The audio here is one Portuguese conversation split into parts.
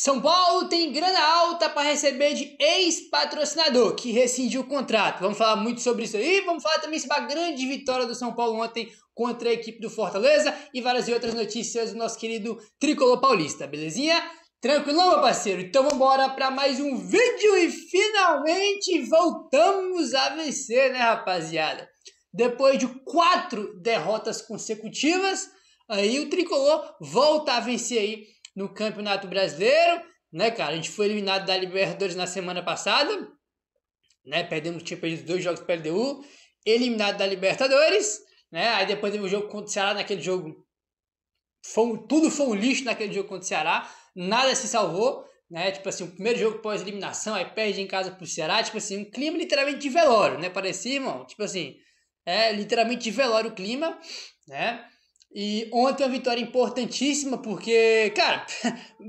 São Paulo tem grana alta para receber de ex-patrocinador que rescindiu o contrato. Vamos falar muito sobre isso aí. Vamos falar também sobre a grande vitória do São Paulo ontem contra a equipe do Fortaleza e várias outras notícias do nosso querido Tricolor Paulista, belezinha? Tranquilão, meu parceiro? Então vamos embora para mais um vídeo e finalmente voltamos a vencer, né, rapaziada? Depois de 4 derrotas consecutivas, aí o Tricolor volta a vencer aí no Campeonato Brasileiro, né, cara? A gente foi eliminado da Libertadores na semana passada, né? Tinha perdido 2 jogos para a LDU, eliminado da Libertadores, né? Aí depois teve o jogo contra o Ceará, naquele jogo tudo foi um lixo naquele jogo contra o Ceará, nada se salvou, né? Tipo assim, o primeiro jogo pós-eliminação, aí perde em casa pro Ceará, tipo assim, um clima literalmente de velório, né? Parecia, irmão, tipo assim, literalmente de velório o clima, né? E ontem uma vitória importantíssima, porque, cara,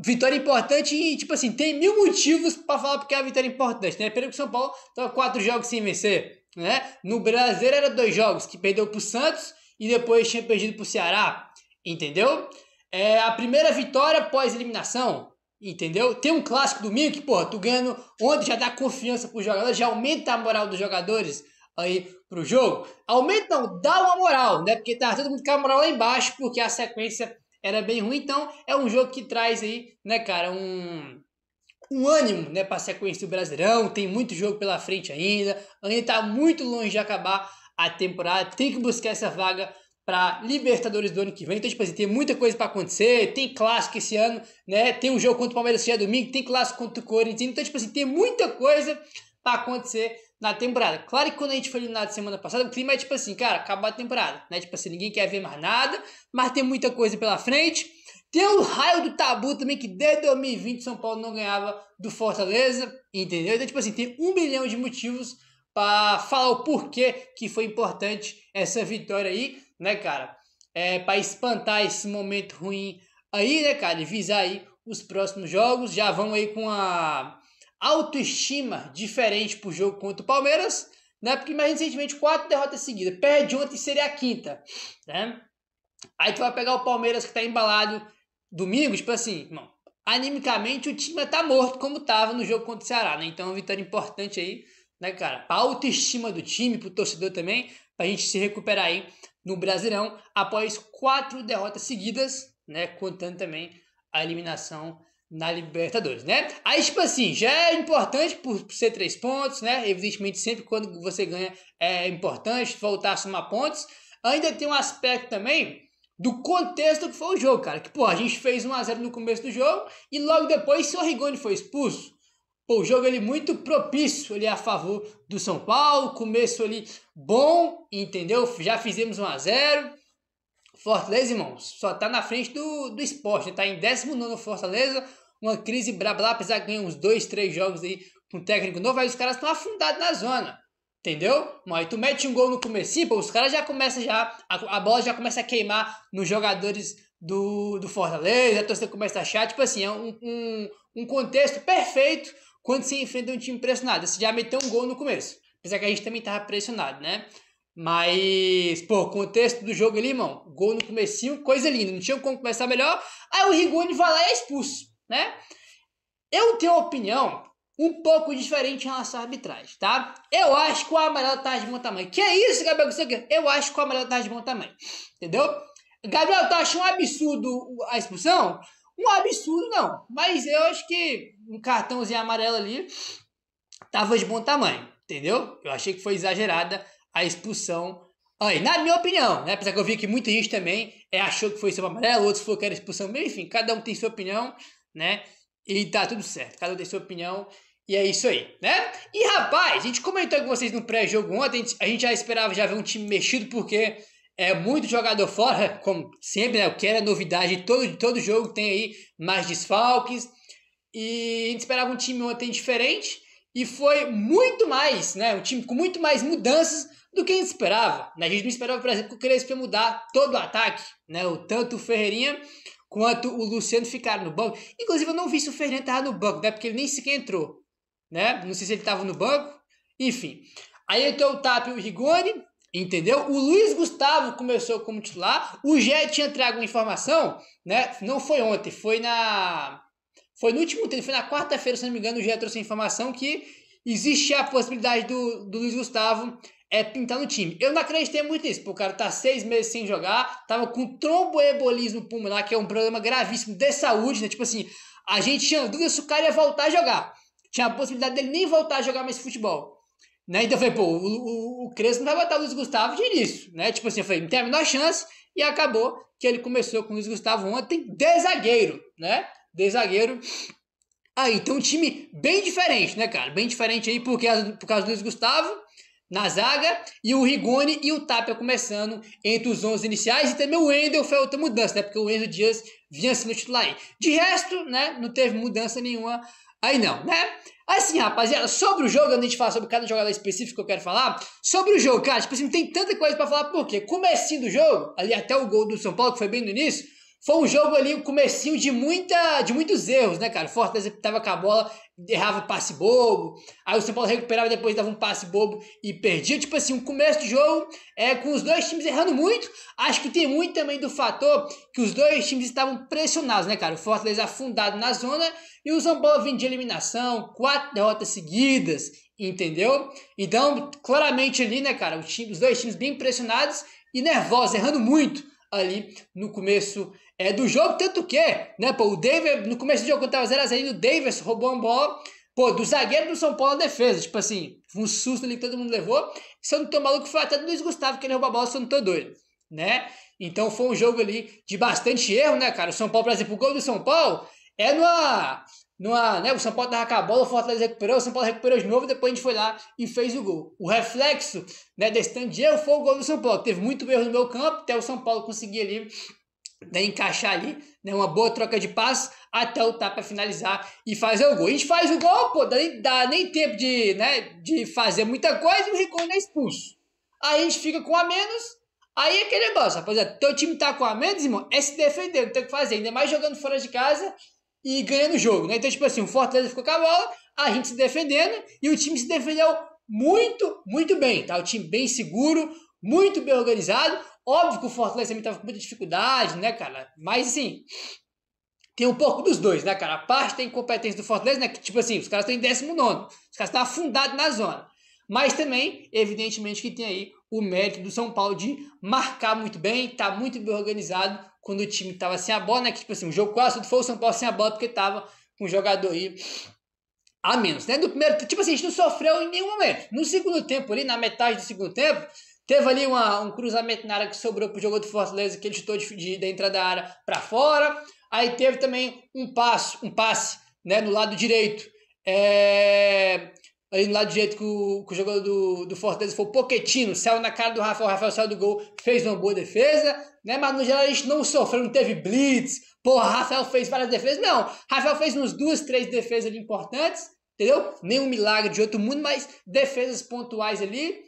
vitória importante e, tipo assim, tem 1000 motivos para falar porque é a vitória importante, né? Primeiro que o São Paulo tava 4 jogos sem vencer, né? No Brasileiro era 2 jogos, que perdeu pro Santos e depois tinha perdido pro Ceará, entendeu? É a primeira vitória pós-eliminação, entendeu? Tem um clássico domingo que, pô, tu ganhando ontem já dá confiança pros jogadores, já aumenta a moral dos jogadores aí pro jogo. Aumenta não, dá uma moral, né? Porque tá todo mundo com a moral lá embaixo, porque a sequência era bem ruim. Então é um jogo que traz aí, né, cara, um ânimo, né, pra sequência do Brasileirão. Tem muito jogo pela frente ainda tá muito longe de acabar a temporada. Tem que buscar essa vaga para Libertadores do ano que vem. Então, tipo assim, tem muita coisa para acontecer. Tem clássico esse ano, né? Tem um jogo contra o Palmeiras que já é domingo, tem clássico contra o Corinthians. Então, tipo assim, tem muita coisa para acontecer na temporada. Claro que quando a gente foi eliminado semana passada, o clima é tipo assim, cara, acabou a temporada, né? Tipo assim, ninguém quer ver mais nada, mas tem muita coisa pela frente. Tem o raio do tabu também, que desde 2020 São Paulo não ganhava do Fortaleza, entendeu? Então, tipo assim, tem 1 milhão de motivos para falar o porquê que foi importante essa vitória aí, né, cara? Para espantar esse momento ruim aí, né, cara? E visar aí os próximos jogos. Já vão aí com a autoestima diferente pro jogo contra o Palmeiras, né? Porque imagina recentemente 4 derrotas seguidas. Perde ontem, seria a 5ª, né? Aí tu vai pegar o Palmeiras que tá embalado domingo, tipo assim, irmão, animicamente o time tá morto como tava no jogo contra o Ceará, né? Então é uma vitória importante aí, né, cara? Pra autoestima do time, pro torcedor também, pra gente se recuperar aí no Brasileirão após 4 derrotas seguidas, né? Contando também a eliminação na Libertadores, né? Aí, tipo assim, já é importante por ser 3 pontos, né? Evidentemente, sempre quando você ganha é importante voltar a somar pontos. Ainda tem um aspecto também do contexto que foi o jogo, cara. Que, pô, a gente fez 1-0 no começo do jogo e logo depois o Rigoni foi expulso. Pô, o jogo ali muito propício ali a favor do São Paulo. Começo ali bom, entendeu? Já fizemos 1-0. Fortaleza, irmãos, só tá na frente do Sport, né? Tá em 19º Fortaleza, uma crise braba lá, apesar de ganhar uns 2, 3 jogos aí com um técnico novo, aí os caras estão afundados na zona, entendeu? Mas tu mete um gol no comecinho, pô, os caras já começam a bola já começa a queimar nos jogadores do Fortaleza, a torcida começa a achar, tipo assim, é um contexto perfeito quando se enfrenta um time pressionado, você já meteu um gol no começo, apesar que a gente também tava pressionado, né? Mas, pô, contexto do jogo ali, irmão, gol no comecinho, coisa linda, não tinha como começar melhor. Aí o Rigoni vai lá e é expulso, né? Eu tenho uma opinião um pouco diferente em relação à arbitragem, tá? Eu acho que o amarelo tá de bom tamanho. Que é isso, Gabriel? Eu acho que o amarelo tá de bom tamanho, entendeu? Gabriel, tu acha um absurdo a expulsão? Um absurdo não, mas eu acho que um cartãozinho amarelo ali tava de bom tamanho, entendeu? Eu achei que foi exagerada a expulsão aí, na minha opinião, né? Apesar que eu vi que muita gente também achou que foi sobre amarelo, outros falaram que era expulsão mesmo, enfim, cada um tem sua opinião, né? E tá tudo certo, cada um tem sua opinião e é isso aí, né? E rapaz, a gente comentou com vocês no pré-jogo ontem, a gente já esperava já ver um time mexido, porque é muito jogador fora, como sempre, né? O que era novidade, todo jogo tem aí mais desfalques, e a gente esperava um time ontem diferente, e foi muito mais, né? Um time com muito mais mudanças do que a gente esperava, né? A gente não esperava, por exemplo, que o Crespo ia mudar todo o ataque, né? Tanto o Ferreirinha quanto o Luciano ficaram no banco. Inclusive, eu não vi se o Ferreirinha estava no banco, né? Porque ele nem sequer entrou, né? Não sei se ele estava no banco. Enfim. Aí entrou o Tapia e o Rigoni, entendeu? O Luiz Gustavo começou como titular. O Gé tinha trago uma informação, né? Não foi ontem, foi Foi no último treino, foi na quarta-feira, se não me engano, o GE trouxe a informação que existe a possibilidade do Luiz Gustavo pintar no time. Eu não acreditei muito nisso, porque o cara tá 6 meses sem jogar, tava com tromboembolismo pulmonar, que é um problema gravíssimo de saúde, né? Tipo assim, a gente tinha dúvida se o cara ia voltar a jogar. Tinha a possibilidade dele nem voltar a jogar mais futebol. Né? Então eu falei, pô, o Crespo não vai botar o Luiz Gustavo de início, né? Tipo assim, eu falei, não tem a menor chance, e acabou que ele começou com o Luiz Gustavo ontem de zagueiro, né? De zagueiro. Aí, então um time bem diferente, né, cara? Bem diferente aí por causa do Luiz Gustavo na zaga, e o Rigoni e o Tapia começando entre os 11 iniciais, e também o Wendel foi outra mudança, né? Porque o Enzo Dias vinha sendo titular aí. De resto, né, não teve mudança nenhuma aí não, né? Assim, rapaziada, sobre o jogo, antes de a gente falar sobre cada jogador específico que eu quero falar, sobre o jogo, cara, tipo assim, não tem tanta coisa pra falar, porque comecinho do jogo, ali até o gol do São Paulo, que foi bem no início, foi um jogo ali, um comecinho de muitos erros, né, cara? O Fortaleza tava com a bola, errava passe bobo, aí o São Paulo recuperava, depois dava um passe bobo e perdia. Tipo assim, um começo de jogo com os dois times errando muito. Acho que tem muito também do fator que os dois times estavam pressionados, né, cara? O Fortaleza afundado na zona e o São Paulo vinha de eliminação, 4 derrotas seguidas, entendeu? Então, claramente ali, né, cara, os dois times bem pressionados e nervosos, errando muito ali no começo do jogo, tanto que, né, pô, o Davis, no começo do jogo, quando tava 0-0, o Davis roubou uma bola, pô, do zagueiro do São Paulo na defesa, tipo assim, um susto ali que todo mundo levou. Se eu não tô maluco, foi até do Luiz Gustavo que ele roubou a bola, se eu não tô doido, né? Então foi um jogo ali de bastante erro, né, cara? O São Paulo, por exemplo, o gol do São Paulo né, o São Paulo tava com a bola, o Fortaleza recuperou, o São Paulo recuperou de novo, depois a gente foi lá e fez o gol. O reflexo, né, desse tanto de erro foi o gol do São Paulo. Teve muito erro no meu campo, até o São Paulo conseguir ali, né, encaixar ali, né, uma boa troca de passes, até o Tapia finalizar e fazer o gol. A gente faz o gol, pô, dá nem tempo de fazer muita coisa e o Rigoni é expulso. Aí a gente fica com a menos, aí é aquele negócio, rapaziada, teu time tá com a menos, irmão, é se defender, não tem o que fazer, ainda mais jogando fora de casa e ganhando o jogo, né? Então, tipo assim, o Fortaleza ficou com a bola, a gente se defendendo, e o time se defendeu muito bem, tá? O time bem seguro, muito bem organizado. Óbvio que o Fortaleza também tava com muita dificuldade, né, cara? Mas, assim, tem um pouco dos dois, né, cara? A parte da incompetência do Fortaleza, né, que, tipo assim, os caras estão em 19º, os caras estão afundados na zona. Mas também, evidentemente, que tem aí o mérito do São Paulo de marcar muito bem, tá muito bem organizado quando o time tava sem a bola, né? Que, tipo assim, o jogo quase tudo foi o São Paulo sem a bola porque tava com um jogador aí a menos, né? No primeiro, tipo assim, a gente não sofreu em nenhum momento. No segundo tempo ali, na metade do segundo tempo, teve ali um cruzamento na área que sobrou pro jogador do Fortaleza, que ele chutou da entrada da área para fora. Aí teve também um passe, né, no lado direito. Ali no lado direito que o jogador do Fortaleza foi o Pochettino, saiu na cara do Rafael, o Rafael saiu do gol, fez uma boa defesa, né? Mas no geral a gente não sofreu, não teve blitz, porra, Rafael fez várias defesas, não, Rafael fez uns 2, 3 defesas ali importantes, entendeu? Nenhum milagre de outro mundo, mas defesas pontuais ali,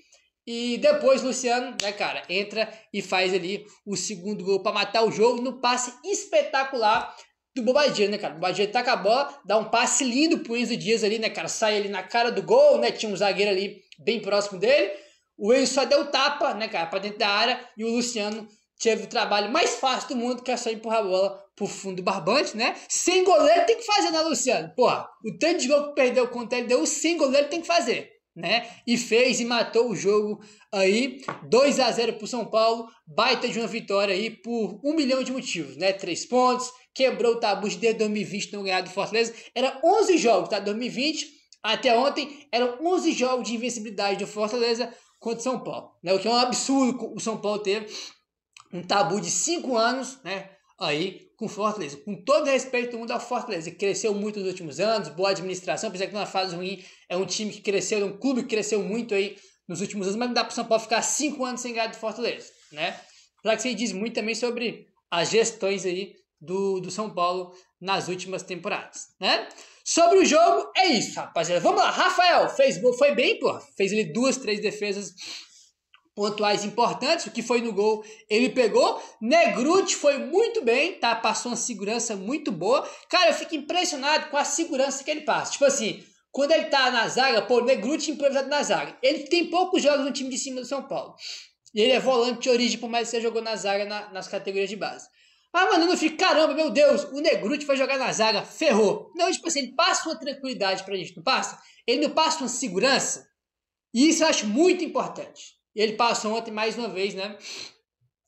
e depois Luciano, né, cara, entra e faz ali o segundo gol para matar o jogo no passe espetacular do Bobadilla, né, cara? O Bobadilla tá com a bola, dá um passe lindo pro Enzo Dias ali, né, cara? Sai ali na cara do gol, né? Tinha um zagueiro ali bem próximo dele. O Enzo só deu tapa, né, cara, pra dentro da área. E o Luciano teve o trabalho mais fácil do mundo, que é só empurrar a bola pro fundo do barbante, né? Sem goleiro tem que fazer, né, Luciano? Porra, o tanto de gol que perdeu contra ele deu, sem goleiro tem que fazer, né? E fez e matou o jogo aí, 2-0 pro São Paulo, baita de uma vitória aí por 1 milhão de motivos, né? 3 pontos, quebrou o tabu de desde 2020 não ganhar do Fortaleza, era 11 jogos, tá? 2020 até ontem, eram 11 jogos de invencibilidade do Fortaleza contra o São Paulo, né? O que é um absurdo o São Paulo ter um tabu de 5 anos, né? Aí com Fortaleza, com todo respeito do mundo ao Fortaleza, que cresceu muito nos últimos anos, boa administração, apesar que numa fase ruim, é um time que cresceu, é um clube que cresceu muito aí nos últimos anos, mas não dá para o São Paulo ficar 5 anos sem ganhar do Fortaleza, né? Claro que você diz muito também sobre as gestões aí do São Paulo nas últimas temporadas, né? Sobre o jogo, é isso, rapaziada. Vamos lá, Rafael foi bem, pô, fez ali 2, 3 defesas pontuais importantes, o que foi no gol ele pegou. Negruti foi muito bem, tá? Passou uma segurança muito boa. Cara, eu fico impressionado com a segurança que ele passa. Tipo assim, quando ele tá na zaga, pô, o Negruti improvisado na zaga. Ele tem poucos jogos no time de cima do São Paulo. E ele é volante de origem, por mais que você jogou na zaga nas categorias de base. Mas, mano, eu não fico, caramba, meu Deus, o Negruti vai jogar na zaga, ferrou. Não, tipo assim, ele passa uma tranquilidade pra gente, não passa? Ele não passa uma segurança? E isso eu acho muito importante. Ele passou ontem mais uma vez, né?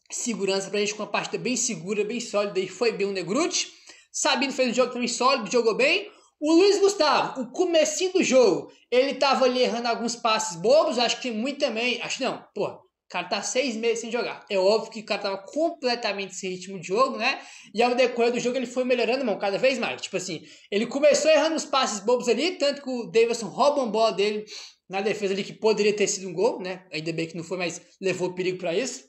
Segurança pra gente com uma partida bem segura, bem sólida, e foi bem o Negruti. Sabino fez um jogo também sólido, jogou bem. O Luiz Gustavo, o comecinho do jogo, ele tava ali errando alguns passes bobos, acho que tem muito também, acho que não, pô, o cara tá 6 meses sem jogar. É óbvio que o cara tava completamente sem ritmo de jogo, né? E ao decorrer do jogo ele foi melhorando, irmão, cada vez mais. Tipo assim, ele começou errando os passes bobos ali, tanto que o Davidson rouba uma bola dele na defesa ali, que poderia ter sido um gol, né? Ainda bem que não foi, mas levou perigo pra isso.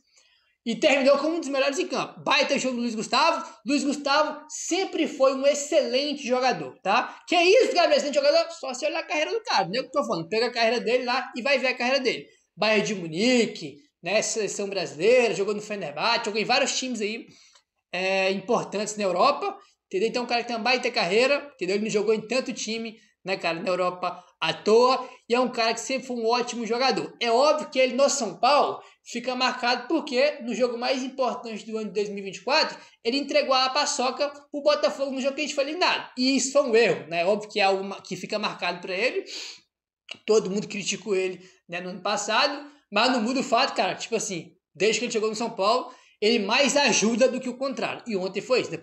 E terminou como um dos melhores em campo. Baita jogo do Luiz Gustavo. Luiz Gustavo sempre foi um excelente jogador, tá? Que é isso, Gabriel? Excelente jogador? Só se olhar a carreira do cara. Não é o que eu tô falando. Pega a carreira dele lá e vai ver a carreira dele. Bayern de Munique, né? Seleção brasileira, jogou no Fenerbahçe, jogou em vários times aí importantes na Europa. Entendeu? Então, um cara que tem uma baita carreira, entendeu? Ele não jogou em tanto time, né, cara, na Europa à toa, e é um cara que sempre foi um ótimo jogador. É óbvio que ele no São Paulo fica marcado porque no jogo mais importante do ano de 2024, ele entregou a paçoca pro Botafogo no jogo que a gente foi eliminado. E isso foi um erro, né? É óbvio que é algo que fica marcado para ele. Todo mundo criticou ele, né, no ano passado, mas não muda o fato, cara, tipo assim, desde que ele chegou no São Paulo, ele mais ajuda do que o contrário. E ontem foi isso, né?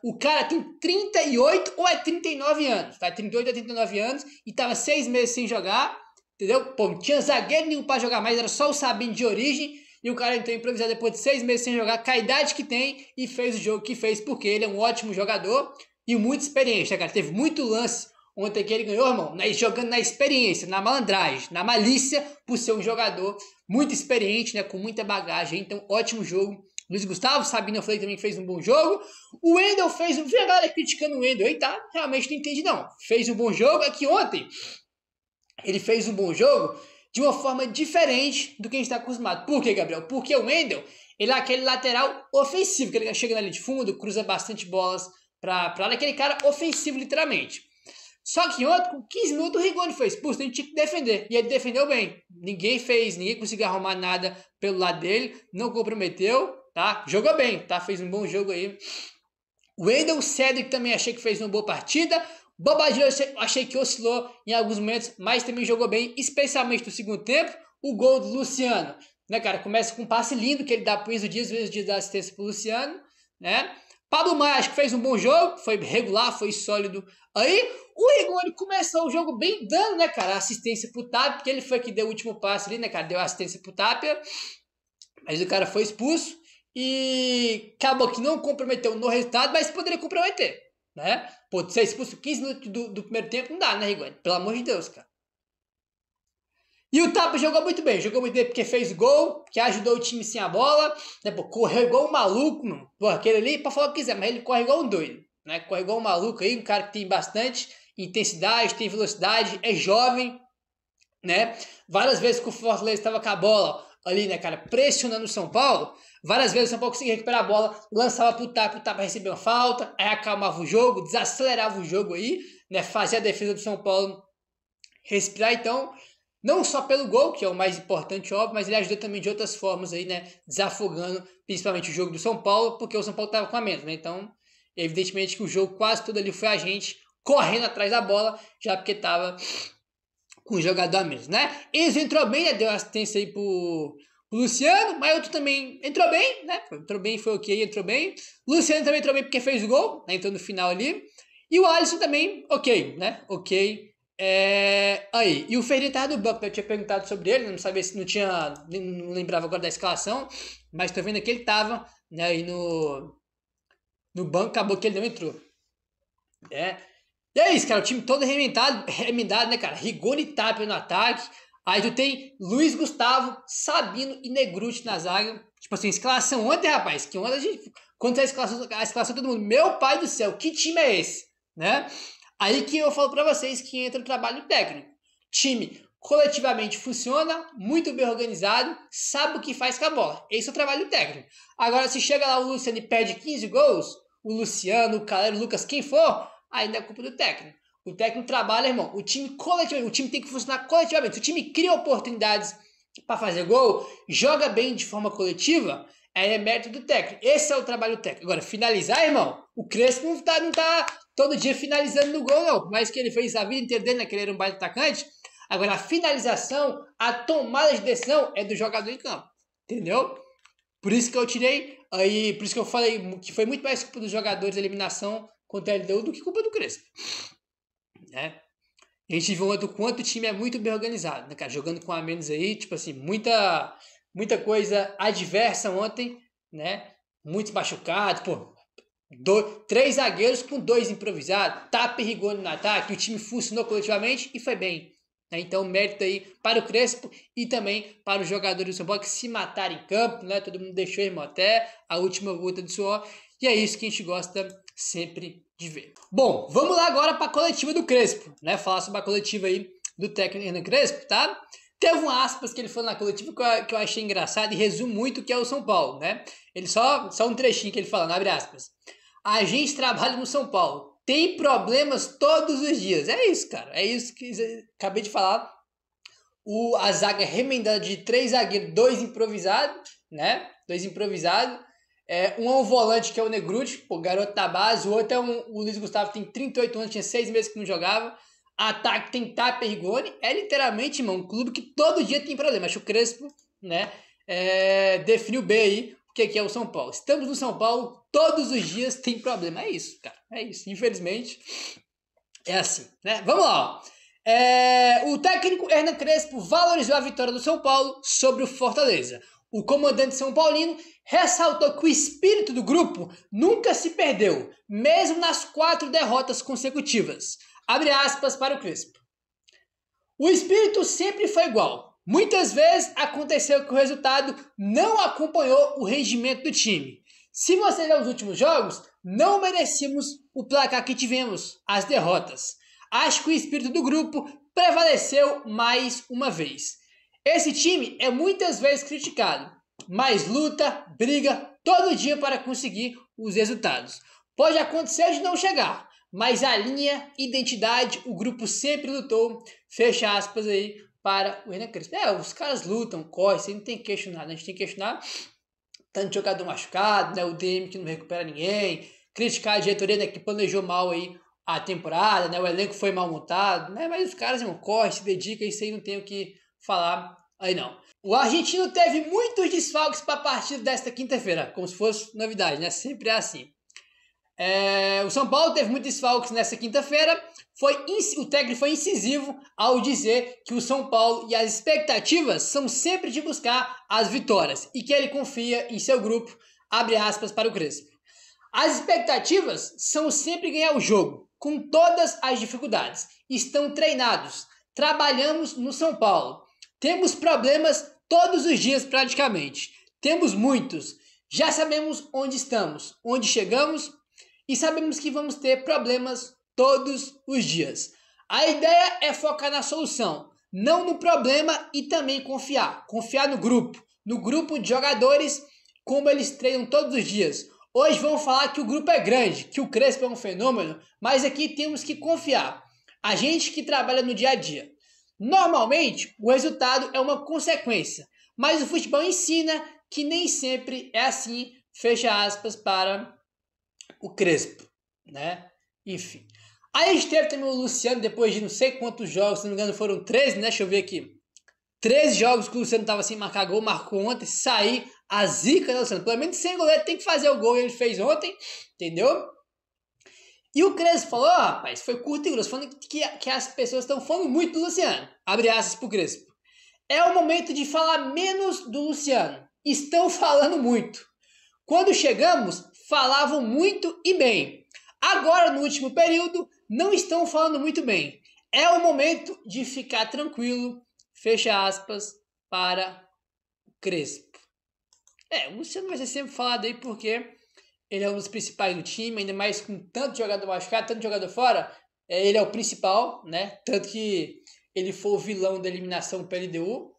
O cara tem 38 ou 39 anos, tá? 38 ou 39 anos e tava 6 meses sem jogar, entendeu? Pô, não tinha zagueiro nenhum pra jogar mais, era só o Sabino de origem. E o cara entrou improvisado depois de 6 meses sem jogar, com a idade que tem, e fez o jogo que fez, porque ele é um ótimo jogador e muito experiente, né, cara? Teve muito lance ontem que ele ganhou, irmão, jogando na experiência, na malandragem, na malícia, por ser um jogador muito experiente, né? Com muita bagagem. Então, ótimo jogo. Luiz Gustavo, Sabino, eu falei também que fez um bom jogo. O Wendel fez um... Vi a galera criticando o Wendel aí, tá? Realmente não entendi, não. Fez um bom jogo. É que ontem ele fez um bom jogo de uma forma diferente do que a gente está acostumado. Por quê, Gabriel? Porque o Wendel, ele é aquele lateral ofensivo, que ele chega na linha de fundo, cruza bastante bolas pra lá, aquele cara ofensivo, literalmente. Só que ontem, com 15 minutos, o Rigoni foi expulso, então a gente tinha que defender. E ele defendeu bem. Ninguém conseguiu arrumar nada pelo lado dele, não comprometeu, tá? Jogou bem, tá? Fez um bom jogo aí. O Wendel, Cedric também achei que fez uma boa partida. Bobadilha achei que oscilou em alguns momentos, mas também jogou bem, especialmente no segundo tempo. O gol do Luciano, né, cara? Começa com um passe lindo que ele dá pro Enzo Dias, o Enzo Dias dá assistência pro Luciano, né? Pablo Maia, acho que fez um bom jogo, foi regular, foi sólido. Aí, o Rigoni começou o jogo bem dando, né, cara, assistência pro Tapia, porque ele foi que deu o último passe ali, né, cara, deu assistência pro Tapia, mas o cara foi expulso e acabou que não comprometeu no resultado, mas poderia comprometer, né? Pô, ser expulso 15 minutos do primeiro tempo não dá, né, Rigoni? Pelo amor de Deus, cara. E o Tapia jogou muito bem porque fez gol, que ajudou o time sem a bola, né, pô, correu igual um maluco, mano. Pô, aquele ali, pra falar o que quiser, mas ele corre igual um doido, né, corre igual um maluco aí, um cara que tem bastante intensidade, tem velocidade, é jovem, né, várias vezes que o Fortaleza estava com a bola ali, né, cara, pressionando o São Paulo, várias vezes o São Paulo conseguia recuperar a bola, lançava pro Tapia receber uma falta, aí acalmava o jogo, desacelerava o jogo aí, né, fazia a defesa do São Paulo respirar, então... Não só pelo gol, que é o mais importante, óbvio, mas ele ajudou também de outras formas aí, né? Desafogando principalmente o jogo do São Paulo, porque o São Paulo estava com a menos, né? Então, evidentemente que o jogo quase todo ali foi a gente correndo atrás da bola, já porque estava com o jogador a menos, né? Enzo entrou bem, né? Deu assistência aí pro Luciano, mas outro também entrou bem, né? Entrou bem, foi ok, entrou bem. Luciano também entrou bem porque fez o gol, né? Entrou no final ali. E o Alisson também, ok, né? Ok. Aí, e o Ferreira tava no banco, né? Eu tinha perguntado sobre ele, não sabia se não lembrava agora da escalação, mas tô vendo que ele tava, né, aí no banco, acabou que ele não entrou, né? E é isso, cara, o time todo remendado, né, cara? Rigoni e Tapia no ataque, aí tu tem Luiz Gustavo, Sabino e Negruti na zaga, tipo assim, escalação ontem, rapaz, que ontem a gente, quando a escalação todo mundo, meu pai do céu, que time é esse, né? Aí que eu falo pra vocês que entra o trabalho técnico. Time coletivamente funciona, muito bem organizado, sabe o que faz com a bola. Esse é o trabalho técnico. Agora, se chega lá o Luciano e perde 15 gols, o Luciano, o Calero, o Lucas, quem for, ainda é culpa do técnico. O técnico trabalha, irmão. O time coletivamente, o time tem que funcionar coletivamente. Se o time cria oportunidades para fazer gol, joga bem de forma coletiva, é mérito do técnico. Esse é o trabalho do técnico. Agora, finalizar, irmão, o Crespo não tá todo dia finalizando no gol, não. Por mais que ele fez a vida inteira dele, né, que ele era um baita atacante. Agora, a finalização, a tomada de decisão é do jogador em campo. Entendeu? Por isso que eu tirei, aí, por isso que eu falei que foi muito mais culpa dos jogadores da eliminação contra a LDU do que culpa do Crespo. Né? A gente viu o quanto o time é muito bem organizado, né, cara? Jogando com a menos aí, tipo assim, muita coisa adversa ontem, né? Muitos machucados, pô. 3 zagueiros com 2 improvisados, Tapa e Rigoni no ataque, o time funcionou coletivamente e foi bem. Né? Então, mérito aí para o Crespo e também para os jogadores do São Paulo que se mataram em campo, né? Todo mundo deixou irmão até a última gota de suor. E é isso que a gente gosta sempre de ver. Bom, vamos lá agora para a coletiva do Crespo, né? Falar sobre a coletiva aí do técnico Hernan Crespo, tá? Teve um aspas que ele falou na coletiva que eu achei engraçado e resume muito o que é o São Paulo, né? Ele só um trechinho que ele fala, abre aspas. A gente trabalha no São Paulo, tem problemas todos os dias. É isso, cara, é isso que eu acabei de falar. A zaga remendada de 3 zagueiros, 2 improvisados, né? 2 improvisados. Um é um volante que é o Negruti, pô, garoto da base. O outro é o Luiz Gustavo, tem 38 anos, tinha 6 meses que não jogava. Ataque tem Tapa e Rigoni. É literalmente, irmão, um clube que todo dia tem problema. Acho que o Crespo, né, definiu bem aí o que é o São Paulo. Estamos no São Paulo, todos os dias tem problema. É isso, cara. É isso. Infelizmente, é assim, né? Vamos lá, ó. O técnico Hernan Crespo valorizou a vitória do São Paulo sobre o Fortaleza. O comandante São Paulino ressaltou que o espírito do grupo nunca se perdeu, mesmo nas 4 derrotas consecutivas. Abre aspas para o Crespo. O espírito sempre foi igual. Muitas vezes aconteceu que o resultado não acompanhou o rendimento do time. Se você ver os últimos jogos, não merecíamos o placar que tivemos, as derrotas. Acho que o espírito do grupo prevaleceu mais uma vez. Esse time é muitas vezes criticado, mas luta, briga todo dia para conseguir os resultados. Pode acontecer de não chegar, mas a linha, identidade, o grupo sempre lutou, fecha aspas aí para o Hernan Crespo. Os caras lutam, correm, você não tem que questionar, né? A gente tem que questionar tanto jogador machucado, né? O DM que não recupera ninguém, criticar a diretoria, né, que planejou mal aí a temporada, né? O elenco foi mal montado, né? Mas os caras, irmão, correm, se dedicam, isso aí não tem o que falar aí não. O argentino teve muitos desfalques para a partida desta quinta-feira, como se fosse novidade, né? Sempre é assim. O São Paulo teve muitos desfalques nessa quinta-feira. O técnico foi incisivo ao dizer que o São Paulo e as expectativas são sempre de buscar as vitórias e que ele confia em seu grupo, abre aspas para o Crespo. As expectativas são sempre ganhar o jogo, com todas as dificuldades. Estão treinados, trabalhamos no São Paulo. Temos problemas todos os dias praticamente. Temos muitos. Já sabemos onde estamos, onde chegamos e sabemos que vamos ter problemas todos os dias. A ideia é focar na solução, não no problema e também confiar. Confiar no grupo de jogadores, como eles treinam todos os dias. Hoje vamos falar que o grupo é grande, que o Crespo é um fenômeno, mas aqui temos que confiar. A gente que trabalha no dia a dia. Normalmente, o resultado é uma consequência, mas o futebol ensina que nem sempre é assim, fecha aspas para o Crespo, né? Enfim. Aí a gente teve também o Luciano, depois de não sei quantos jogos, se não me engano foram 13, né? Deixa eu ver aqui. 13 jogos que o Luciano estava sem marcar gol, marcou ontem, sair a zica, né, Luciano? Pelo menos sem goleiro tem que fazer o gol, ele fez ontem, entendeu? E o Crespo falou, rapaz, foi curto e grosso, falando que as pessoas estão falando muito do Luciano. Abre aspas pro Crespo. É o momento de falar menos do Luciano. Estão falando muito. Quando chegamos, falavam muito e bem. Agora, no último período, não estão falando muito bem. É o momento de ficar tranquilo, fecha aspas, para o Crespo. O Luciano vai ser sempre falado aí porque ele é um dos principais do time, ainda mais com tanto jogador machucado, tanto jogador fora, ele é o principal, né? Tanto que ele foi o vilão da eliminação pela LDU,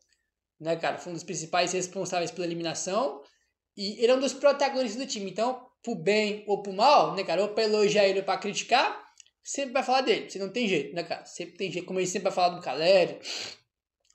né, cara? Foi um dos principais responsáveis pela eliminação. E ele é um dos protagonistas do time. Então, pro bem ou pro mal, né, cara? Ou pra elogiar ele ou pra criticar, sempre vai falar dele. Você não tem jeito, né, cara? Sempre tem jeito. Como ele sempre vai falar do Caleri,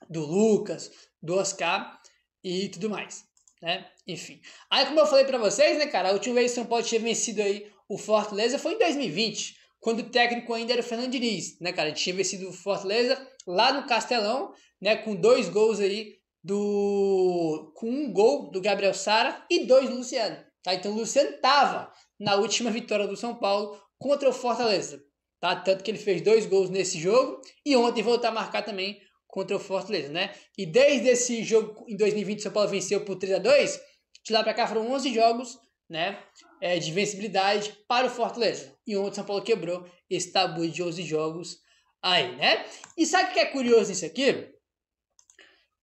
do Lucas, do Oscar e tudo mais. né? Enfim. Aí, como eu falei pra vocês, né, cara, a última vez que o São Paulo tinha vencido aí o Fortaleza foi em 2020, quando o técnico ainda era o Fernando Diniz, né, cara? A gente tinha vencido o Fortaleza lá no Castelão, né, com 2 gols aí com 1 gol do Gabriel Sara e 2 do Luciano, tá? Então o Luciano tava na última vitória do São Paulo contra o Fortaleza, tá? Tanto que ele fez 2 gols nesse jogo e ontem voltou a marcar também contra o Fortaleza, né? E desde esse jogo em 2020 o São Paulo venceu por 3-2, de lá para cá foram 11 jogos, né, de vencibilidade para o Fortaleza. E ontem o São Paulo quebrou esse tabu de 11 jogos aí, né? E sabe o que é curioso nisso aqui?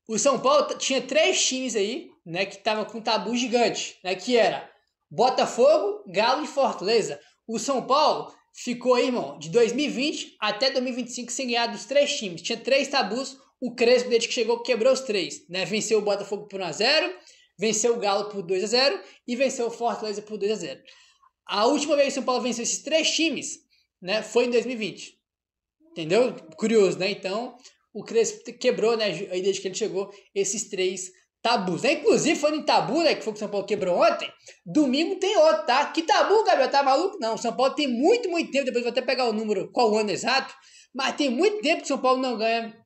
O São Paulo tinha 3 times aí, né, que estavam com um tabu gigante, né, que era Botafogo, Galo e Fortaleza. O São Paulo ficou aí, irmão, de 2020 até 2025 sem ganhar dos 3 times. Tinha 3 tabus, o Crespo, desde que chegou, quebrou os 3, né? Venceu o Botafogo por 1-0, venceu o Galo por 2-0 e venceu o Fortaleza por 2-0. A última vez que o São Paulo venceu esses 3 times, né, foi em 2020. Entendeu? Curioso, né? Então, o Crespo quebrou, né, aí desde que ele chegou, esses 3 tabus, né? Inclusive, falando em tabu, né, que foi o que o São Paulo quebrou ontem, domingo tem outro, tá? Que tabu, Gabriel? Tá maluco? Não, o São Paulo tem muito, muito tempo, depois vou até pegar o número, qual o ano exato, mas tem muito tempo que o São Paulo não ganha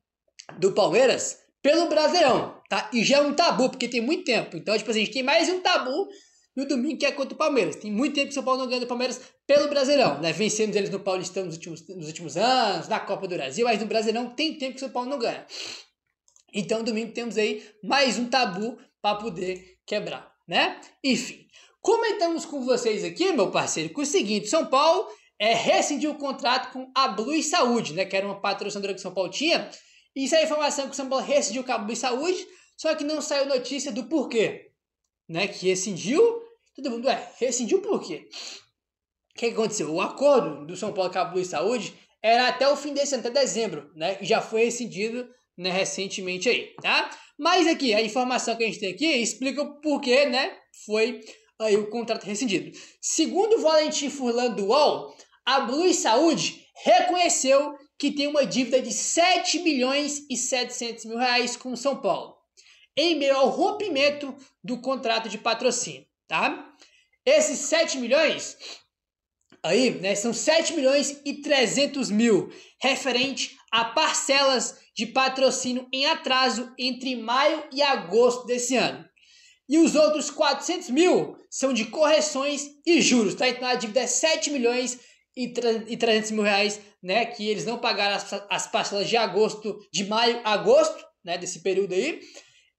do Palmeiras pelo Brasileirão, tá? E já é um tabu, porque tem muito tempo. Então, tipo assim, a gente tem mais um tabu no domingo, que é contra o Palmeiras. Tem muito tempo que o São Paulo não ganha do Palmeiras pelo Brasileirão, né? Vencemos eles no Paulistão nos últimos anos, na Copa do Brasil, mas no Brasileirão tem tempo que o São Paulo não ganha. Então, domingo temos aí mais um tabu para poder quebrar, né? Enfim, comentamos com vocês aqui, meu parceiro, com o seguinte: São Paulo rescindiu o contrato com a Blue Saúde, né? Que era uma patrocinadora que o São Paulo tinha. E isso é a informação que o São Paulo rescindiu com a Blue Saúde, só que não saiu notícia do porquê, né? Que rescindiu, todo mundo rescindiu por quê? O que aconteceu? O acordo do São Paulo com a Blue Saúde era até o fim desse ano, até dezembro, né? E já foi rescindido, né, recentemente aí, tá? Mas aqui, a informação que a gente tem aqui explica o porquê, né, foi aí o contrato rescindido. Segundo o Valentim Furlan do UOL, a Blue Saúde reconheceu que tem uma dívida de 7 milhões e 700 mil reais com o São Paulo, em meio ao rompimento do contrato de patrocínio, tá? Esses 7 milhões aí, né, são 7 milhões e 300 mil, referente a parcelas de patrocínio em atraso entre maio e agosto desse ano. E os outros 400 mil são de correções e juros, tá? Então a dívida é 7 milhões e 300 mil reais, né, que eles não pagaram as parcelas de maio a agosto, né, desse período aí,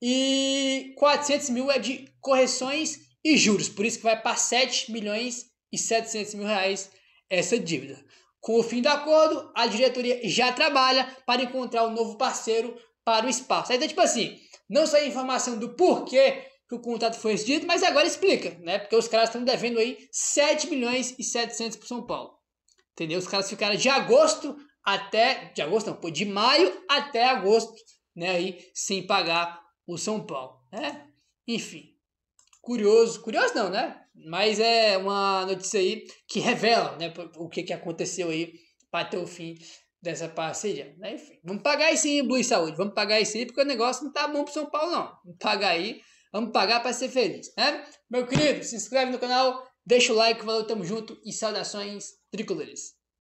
e 400 mil é de correções e juros, por isso que vai para 7 milhões e 700 mil reais essa dívida. Com o fim do acordo, a diretoria já trabalha para encontrar um novo parceiro para o espaço. Então, tipo assim, não saiu informação do porquê que o contrato foi rescindido, mas agora explica, né? Porque os caras estão devendo aí 7 milhões e 700 para o São Paulo. Entendeu? Os caras ficaram de maio até agosto, né, aí, sem pagar o São Paulo, né? Enfim, curioso não, né? Mas é uma notícia aí que revela, né, o que aconteceu aí para ter o fim dessa parceria, né? Enfim, vamos pagar isso aí, Blue Saúde, vamos pagar isso aí, porque o negócio não tá bom pro São Paulo, não. Vamos pagar aí, vamos pagar para ser feliz, né? Meu querido, se inscreve no canal, deixa o like, valeu, tamo junto e saudações tricolores.